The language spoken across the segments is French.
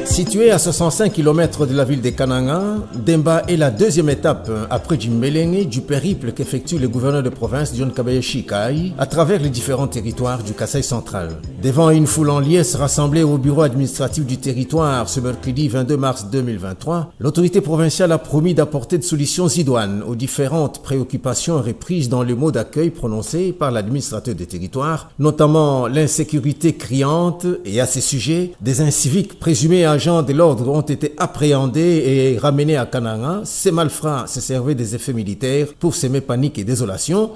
Situé à 65 km de la ville de Kananga, Demba est la deuxième étape après Djimbélengé du périple qu'effectue le gouverneur de province John Kabeya Shikai à travers les différents territoires du Kasaï central. Devant une foule en liesse rassemblée au bureau administratif du territoire ce mercredi 22 mars 2023, l'autorité provinciale a promis d'apporter des solutions idoines aux différentes préoccupations reprises dans le mot d'accueil prononcé par l'administrateur des territoires, notamment l'insécurité criante et à ces sujets, des inciviques présumés agents de l'ordre ont été appréhendés et ramenés à Kananga. Ces malfrats se servaient des effets militaires pour semer panique et désolation.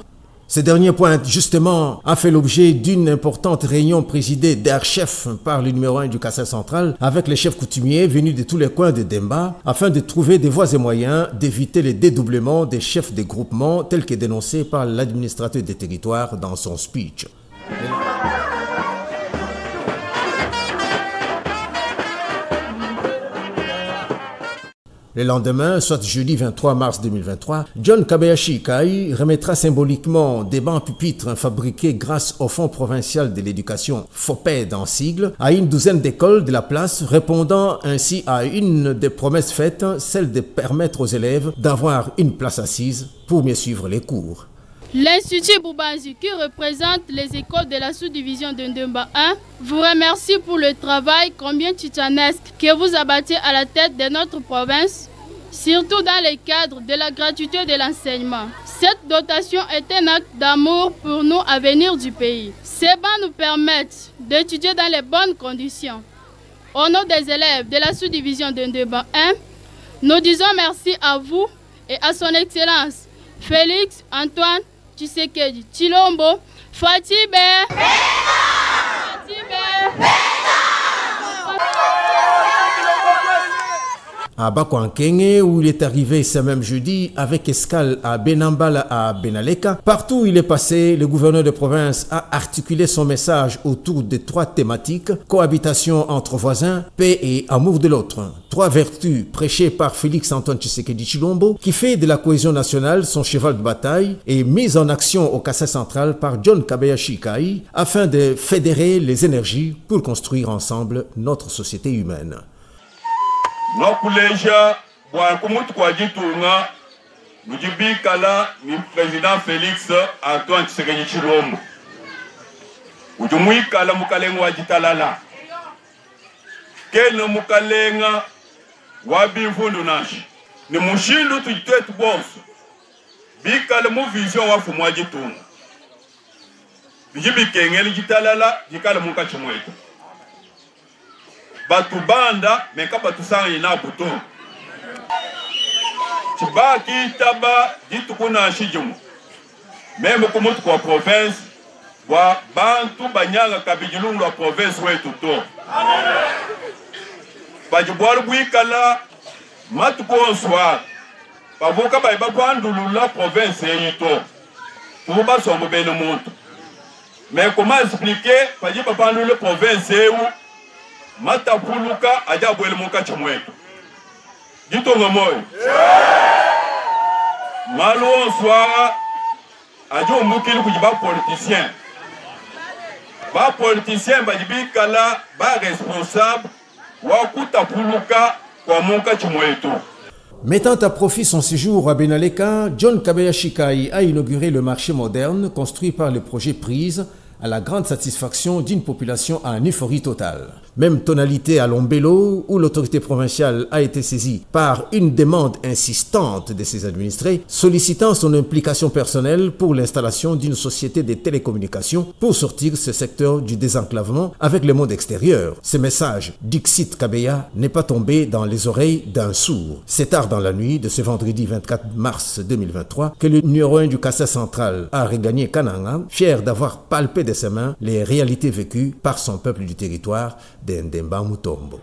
Ce dernier point, justement, a fait l'objet d'une importante réunion présidée d'air-chef par le numéro 1 du Kasaï central avec les chefs coutumiers venus de tous les coins de Demba afin de trouver des voies et moyens d'éviter les dédoublements des chefs des groupements tels que dénoncés par l'administrateur des territoires dans son speech. Le lendemain, soit jeudi 23 mars 2023, John Kabeya Shikai remettra symboliquement des bancs pupitres fabriqués grâce au Fonds provincial de l'éducation FOPED en sigle à une douzaine d'écoles de la place, répondant ainsi à une des promesses faites, celle de permettre aux élèves d'avoir une place assise pour mieux suivre les cours. L'Institut Boubanzi, qui représente les écoles de la sous-division de Ndemba 1, vous remercie pour le travail combien titanesque que vous abattez à la tête de notre province, surtout dans le cadre de la gratuité de l'enseignement. Cette dotation est un acte d'amour pour nous à venir du pays. Ces bancs nous permettent d'étudier dans les bonnes conditions. Au nom des élèves de la sous-division de Ndemba 1, nous disons merci à vous et à son Excellence Félix Antoine Tshisekedi Tshilombo, Fatibé à Bakwankenge, où il est arrivé ce même jeudi avec escale à Benambala à Benaleka. Partout où il est passé, le gouverneur de province a articulé son message autour de 3 thématiques: cohabitation entre voisins, paix et amour de l'autre. 3 vertus prêchées par Félix Antoine Tshisekedi Tshilombo, qui fait de la cohésion nationale son cheval de bataille et mise en action au Kasaï central par John Kabeya Shikai afin de fédérer les énergies pour construire ensemble notre société humaine. Nokuleja bwa kumutu kwa jitunga mujibikala ni président Félix Antoine Tshisekedi Tshilombo ujumuikala mukalenga wa jitalala kene mukalenga wa bimfundu nashi ni mushindu tujitetu boso bikala mu vision wa fumu wa jitunga bijibikengeli jitalala jikala mukachimwetu batu banda meka batu sangi na buto chibaki taba jitu kuna shijumu meme kumutu kwa province wa bantu banyanga kabijilungu wa province wetu to bajibwaru bwikala matu konswa bavuka baiba pandulula province yito tuba sombo bene muntu me comment expliquer bajiba pandulula province eu mata puluka aja bwele muka chimwetu gitonga moyo malo swara ajo mukili kujiba politicien bajibikala ba responsable wa kutapuluka kwa muka chimwetu. Mettant à profit son séjour à Benaleka, John Kabeya Shikai a inauguré le marché moderne construit par le projet Prise à la grande satisfaction d'une population en euphorie totale. Même tonalité à Lombelo, où l'autorité provinciale a été saisie par une demande insistante de ses administrés, sollicitant son implication personnelle pour l'installation d'une société de télécommunications pour sortir ce secteur du désenclavement avec le monde extérieur. Ce message d'Ixit Kabeya n'est pas tombé dans les oreilles d'un sourd. C'est tard dans la nuit de ce vendredi 24 mars 2023 que le numéro 1 du Kasaï central a regagné Kananga, fier d'avoir palpé de ses mains les réalités vécues par son peuple du territoire de Ndemba Mutombo.